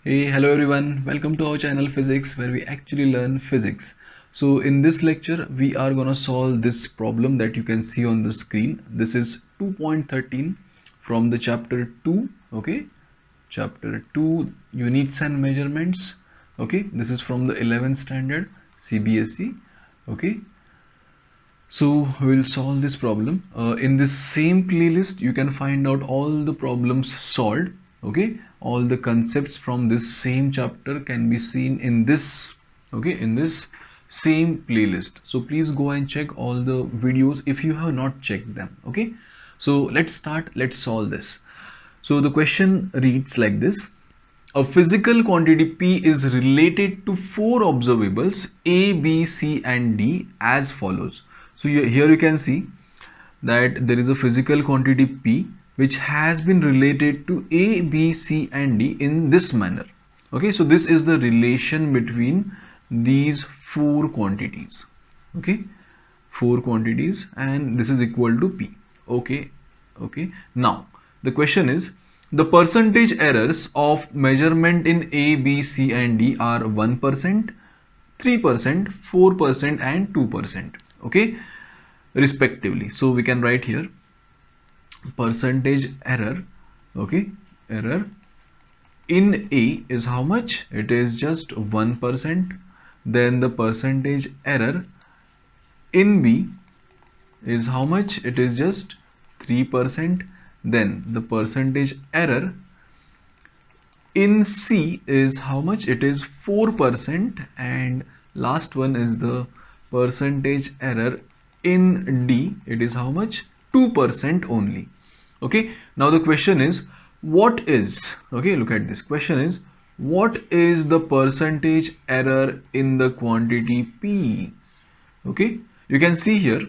Hey, hello everyone. Welcome to our channel Physics, where we actually learn physics. So in this lecture, we are gonna solve this problem that you can see on the screen. This is 2.13 from the chapter 2, okay? Chapter 2, Units and Measurements, okay? This is from the 11th standard CBSE, okay? So we'll solve this problem. In this same playlist, you can find out all the problems solved. Okay, all the concepts from this same chapter can be seen in this. Okay, in this same playlist. So please go and check all the videos if you have not checked them. Okay, so let's start. Let's solve this. So the question reads like this. A physical quantity P is related to four observables A, B, C and D as follows. So here you can see that there is a physical quantity P which has been related to A, B, C and D in this manner. Okay, so this is the relation between these four quantities. Okay, four quantities, and this is equal to P. Okay. Now the question is, the percentage errors of measurement in A, B, C and D are 1%, 3%, 4% and 2%. Okay, respectively. So we can write here percentage error. Okay, error in A is how much? It is just 1%. Then the percentage error in B is how much? It is just 3%. Then the percentage error in C is how much? It is 4%. And last one is the percentage error in D. It is how much? 2% only. Okay, now the question is, what is, okay, look at this question is, what is the percentage error in the quantity P? Okay, you can see here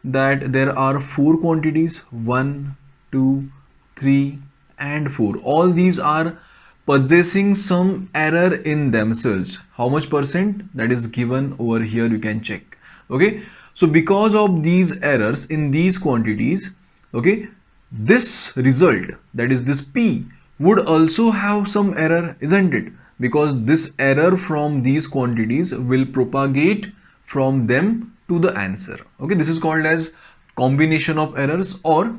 that there are four quantities, 1, 2, 3 and 4. All these are possessing some error in themselves. How much percent? That is given over here, you can check. Okay, so because of these errors in these quantities, okay, this result, that is this P, would also have some error, isn't it? Because this error from these quantities will propagate from them to the answer. Okay, this is called as combination of errors, or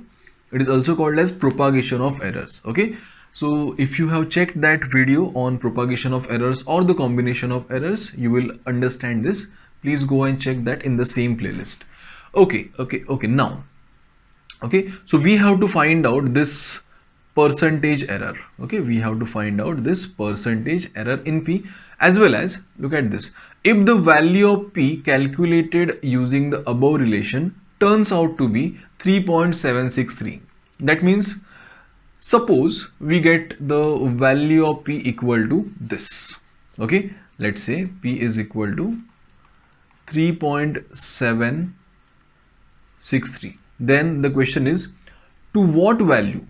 it is also called as propagation of errors. Okay, so if you have checked that video on propagation of errors or the combination of errors, you will understand this. Please go and check that in the same playlist. Okay, now, okay, so we have to find out this percentage error. Okay, we have to find out this percentage error in P, as well as, look at this, if the value of P calculated using the above relation turns out to be 3.763, that means suppose we get the value of P equal to this. Okay, let's say P is equal to 3.763. Then the question is, to what value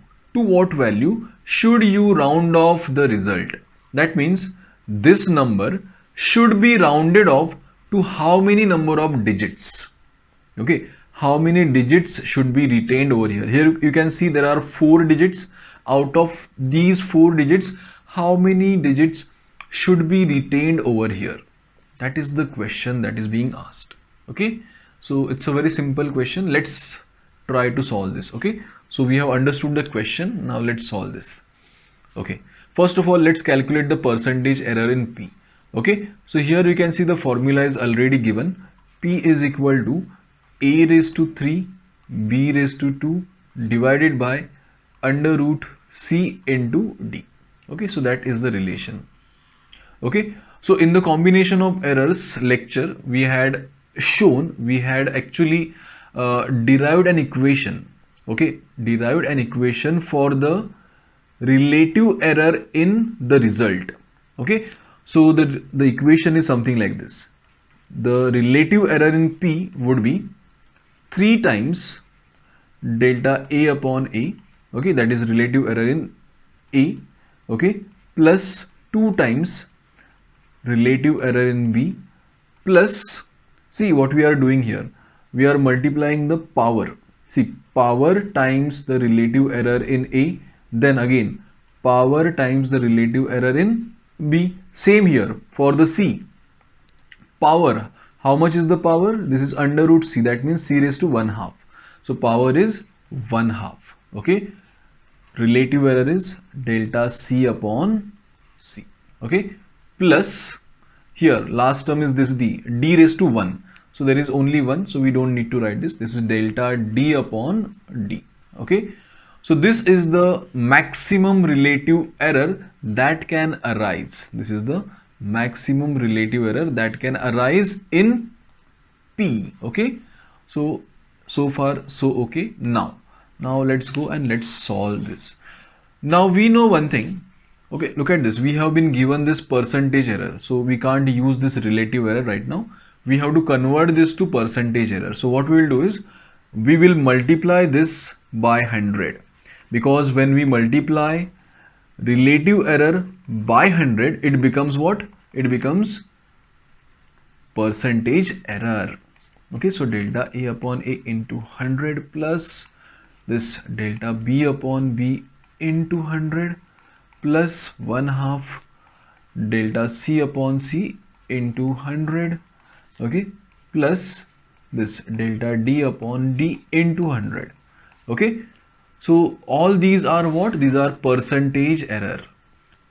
should you round off the result? That means this number should be rounded off to how many number of digits? Okay, how many digits should be retained over here? Here you can see there are 4 digits. Out of these 4 digits, how many digits should be retained over here? That is the question that is being asked. Okay, so it's a very simple question. Let's try to solve this. Okay, so we have understood the question. Now let's solve this. Okay, first of all, let's calculate the percentage error in P. Okay, so here you can see the formula is already given. P is equal to A raised to 3 B raised to 2 divided by under root C into D. Okay, so that is the relation. Okay, so in the combination of errors lecture, we had actually derived an equation. Okay, derived an equation for the relative error in the result. Okay, so the equation is something like this. The relative error in P would be 3 times delta A upon A. Okay, that is relative error in A. Okay, plus 2 times relative error in B, plus, see what we are doing here, we are multiplying the power. See, power times the relative error in A, then again power times the relative error in B. Same here for the C. Power, how much is the power? This is under root C, that means C raised to 1/2. So power is 1/2. Okay, relative error is delta C upon C. Okay, plus here last term is this D raised to 1. So there is only 1, so we don't need to write this. This is delta D upon D. Okay, so this is the maximum relative error that can arise. This is the maximum relative error that can arise in P. Okay, so far so okay. Now let's go and let's solve this. Now we know one thing. Okay, look at this. We have been given this percentage error, so we can't use this relative error right now. We have to convert this to percentage error. So what we will do is we will multiply this by 100, because when we multiply relative error by 100, it becomes what? It becomes percentage error. Okay, so delta A upon A into 100 plus this delta B upon B into 100 plus 1/2 delta C upon C into 100. Okay, plus this delta D upon D into 100. Okay, so all these are what? These are percentage error.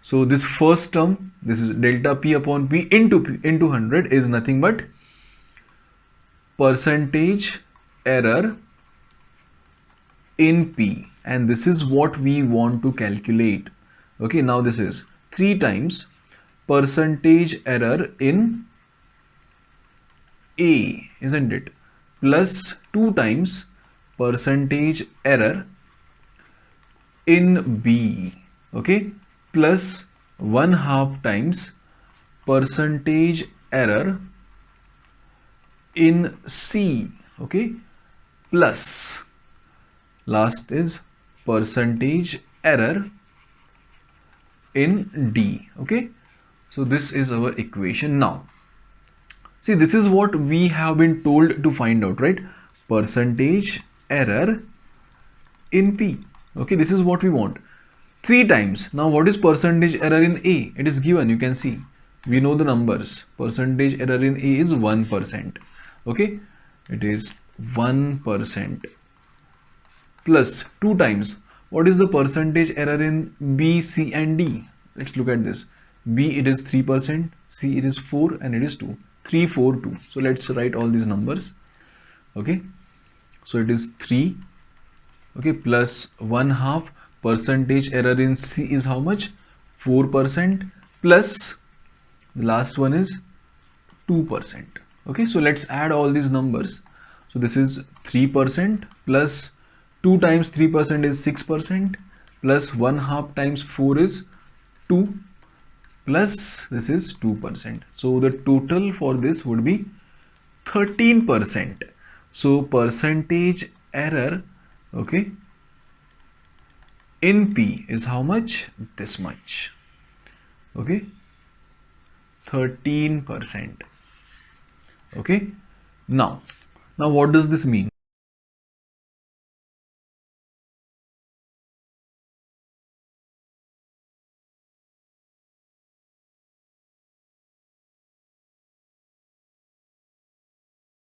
So this first term, this is delta P upon P into 100 is nothing but percentage error in P, and this is what we want to calculate. Okay, now this is 3 times percentage error in A, isn't it? Plus 2 times percentage error in B. Okay, plus 1/2 times percentage error in C. Okay, plus last is percentage error in D. Okay, so this is our equation. Now see, this is what we have been told to find out, right? Percentage error in P. Okay, this is what we want. 3 times. Now what is percentage error in A? It is given, you can see. We know the numbers. Percentage error in A is 1%. Okay, it is 1% plus 2 times. What is the percentage error in B, C and D? Let's look at this. B, it is 3%, C, it is 4 and it is 2. 3, 4, 2. So let's write all these numbers. Okay, so it is 3. Okay, plus 1/2 percentage error in C is how much? 4% plus the last one is 2%. Okay, so let's add all these numbers. So this is 3% plus 2 times 3% is 6% plus 1/2 times 4 is 2 plus this is 2%. So the total for this would be 13%. So percentage error, okay, in P is how much? This much. Okay, 13%. Okay, now what does this mean?